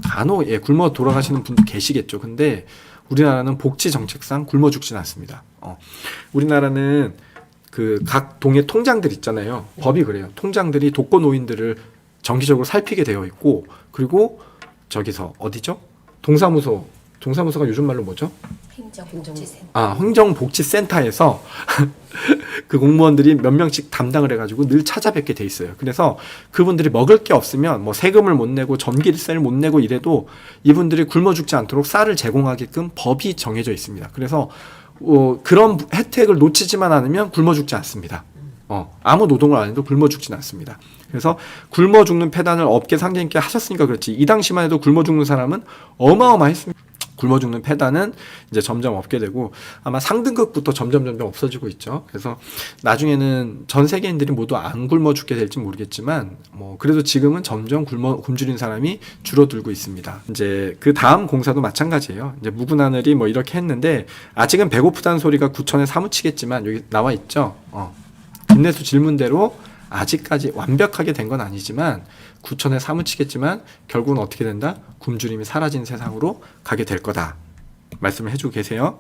굶어 돌아가시는 분도 계시겠죠. 근데 우리나라는 복지 정책상 굶어 죽지는 않습니다. 우리나라는 그 각 동의 통장들 있잖아요. 법이 그래요. 통장들이 독거노인들을 정기적으로 살피게 되어 있고 그리고 저기서 어디죠? 동사무소가 요즘 말로 뭐죠? 행정복지센터에서 그 공무원들이 몇 명씩 담당을 해가지고 늘 찾아뵙게 돼 있어요. 그래서 그분들이 먹을 게 없으면 뭐 세금을 못 내고 전기세를 못 내고 이래도 이분들이 굶어 죽지 않도록 쌀을 제공하게끔 법이 정해져 있습니다. 그래서 그런 혜택을 놓치지만 않으면 굶어 죽지 않습니다. 아무 노동을 안 해도 굶어 죽지는 않습니다. 그래서 굶어 죽는 폐단을 업계 상제님께 하셨으니까 그렇지 이 당시만 해도 굶어 죽는 사람은 어마어마했습니다. 굶어 죽는 폐단은 이제 점점 없게 되고 아마 상등급부터 점점 없어지고 있죠. 그래서 나중에는 전 세계인들이 모두 안 굶어 죽게 될지 모르겠지만 뭐 그래도 지금은 점점 굶주린 사람이 줄어들고 있습니다. 이제 그 다음 공사도 마찬가지예요. 이제 묵은 하늘이 뭐 이렇게 했는데 아직은 배고프다는 소리가 구천에 사무치겠지만 여기 나와 있죠. 김내수 질문대로 아직까지 완벽하게 된 건 아니지만 구천에 사무치겠지만 결국은 어떻게 된다? 굶주림이 사라진 세상으로 가게 될 거다. 말씀을 해주고 계세요.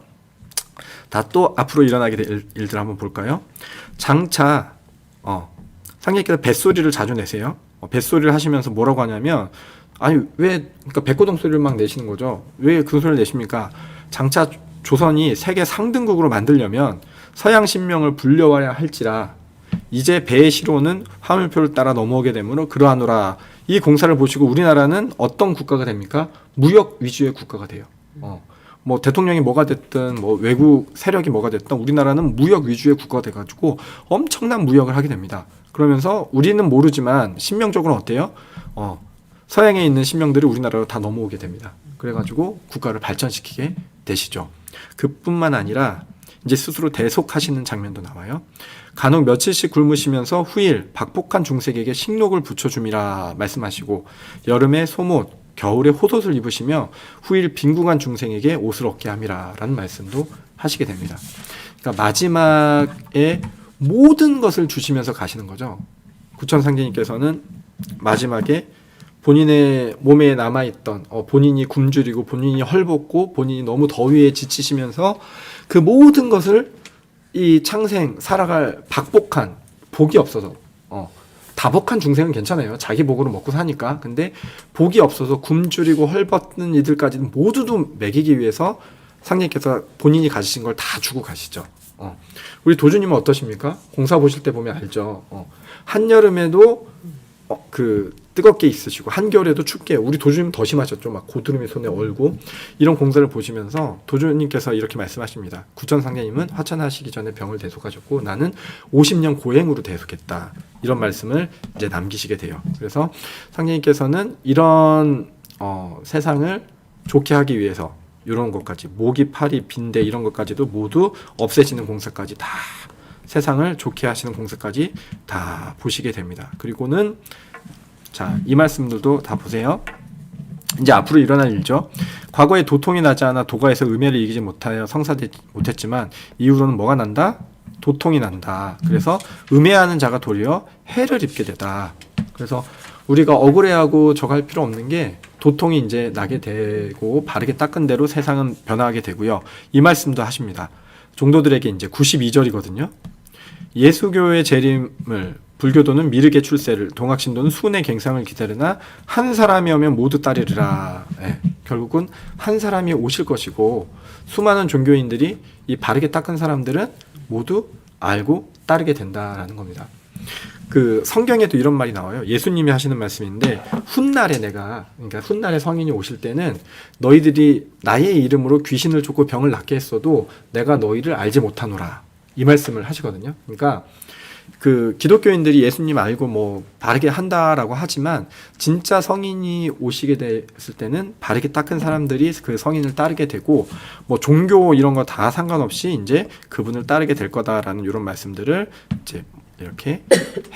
다 또 앞으로 일어나게 될 일들 한번 볼까요? 장차 상제님께서 뱃소리를 자주 내세요. 뱃소리를 하시면서 뭐라고 하냐면 그러니까 백고동 소리를 막 내시는 거죠. 왜 그 소리를 내십니까? 장차 조선이 세계 상등국으로 만들려면 서양 신명을 불려와야 할지라 이제 배의 시로는 화물표를 따라 넘어오게 되므로 그러하노라. 이 공사를 보시고 우리나라는 어떤 국가가 됩니까? 무역 위주의 국가가 돼요. 뭐 대통령이 뭐가 됐든 뭐 외국 세력이 뭐가 됐든 우리나라는 무역 위주의 국가가 돼가지고 엄청난 무역을 하게 됩니다. 그러면서 우리는 모르지만 신명적으로 어때요? 서양에 있는 신명들이 우리나라로 다 넘어오게 됩니다. 그래가지고 국가를 발전시키게 되시죠. 그뿐만 아니라 이제 스스로 대속하시는 장면도 나와요. 간혹 며칠씩 굶으시면서 후일 박복한 중색에게 식록을 붙여줌이라 말씀하시고 여름에 소못, 겨울에 호솥을 입으시며 후일 빈궁한 중생에게 옷을 얻게 함이라 라는 말씀도 하시게 됩니다. 그러니까 마지막에 모든 것을 주시면서 가시는 거죠. 구천상제님께서는 마지막에 본인의 몸에 남아있던 본인이 굶주리고 본인이 헐벗고 본인이 너무 더위에 지치시면서 그 모든 것을 이 창생 살아갈 박복한 복이 없어서 다복한 중생은 괜찮아요. 자기 복으로 먹고 사니까. 근데 복이 없어서 굶주리고 헐벗는 이들까지는 모두도 먹이기 위해서 상님께서 본인이 가지신 걸 다 주고 가시죠. 우리 도주님은 어떠십니까? 공사 보실 때 보면 알죠. 한여름에도 그 뜨겁게 있으시고 한겨울에도 춥게, 우리 도주님 더 심하셨죠. 막 고드름이 손에 얼고 이런 공사를 보시면서 도주님께서 이렇게 말씀하십니다. 구천 상제님은 화천하시기 전에 병을 대속하셨고 나는 50년 고행으로 대속했다. 이런 말씀을 이제 남기시게 돼요. 그래서 상제님께서는 이런 세상을 좋게 하기 위해서 이런 것까지 모기, 파리, 빈대 이런 것까지도 모두 없애지는 공사까지 다, 세상을 좋게 하시는 공사까지 다 보시게 됩니다. 그리고는 자, 이 말씀들도 다 보세요. 이제 앞으로 일어날 일이죠. 과거에 도통이 나지 않아 도가에서 음해를 이기지 못하여 성사되지 못했지만 이후로는 뭐가 난다? 도통이 난다. 그래서 음해하는 자가 도리어 해를 입게 되다. 그래서 우리가 억울해하고 저거 할 필요 없는 게 도통이 이제 나게 되고 바르게 닦은 대로 세상은 변화하게 되고요. 이 말씀도 하십니다. 종도들에게 이제 92절이거든요. 예수교의 재림을, 불교도는 미르게 출세를, 동학신도는 수은의 갱상을 기다리나 한 사람이 오면 모두 따르리라. 결국은 한 사람이 오실 것이고 수많은 종교인들이 이 바르게 닦은 사람들은 모두 알고 따르게 된다라는 겁니다. 그 성경에도 이런 말이 나와요. 예수님이 하시는 말씀인데 훗날에 그러니까 훗날에 성인이 오실 때는 너희들이 나의 이름으로 귀신을 쫓고 병을 낫게 했어도 내가 너희를 알지 못하노라. 이 말씀을 하시거든요. 그러니까 그 기독교인들이 예수님 알고 뭐 바르게 한다라고 하지만 진짜 성인이 오시게 됐을 때는 바르게 닦은 사람들이 그 성인을 따르게 되고 뭐 종교 이런 거 다 상관없이 이제 그분을 따르게 될 거다라는 이런 말씀들을 이제 이렇게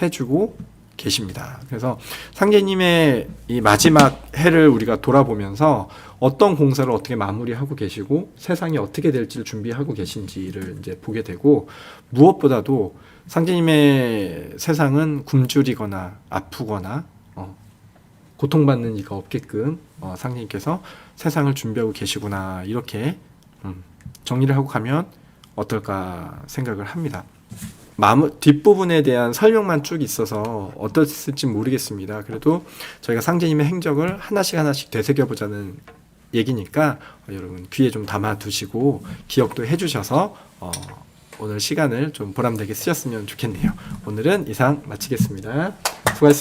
해주고 계십니다. 그래서 상제님의 이 마지막 해를 우리가 돌아보면서 어떤 공사를 어떻게 마무리하고 계시고 세상이 어떻게 될지를 준비하고 계신지를 이제 보게 되고, 무엇보다도 상제님의 세상은 굶주리거나 아프거나 고통받는 이가 없게끔 상제님께서 세상을 준비하고 계시구나, 이렇게 정리를 하고 가면 어떨까 생각을 합니다. 뒷부분에 대한 설명만 쭉 있어서 어떻을지 모르겠습니다. 그래도 저희가 상제님의 행적을 하나씩 되새겨보자는 얘기니까 여러분 귀에 좀 담아두시고 기억도 해주셔서 오늘 시간을 좀 보람되게 쓰셨으면 좋겠네요. 오늘은 이상 마치겠습니다. 수고하셨습니다.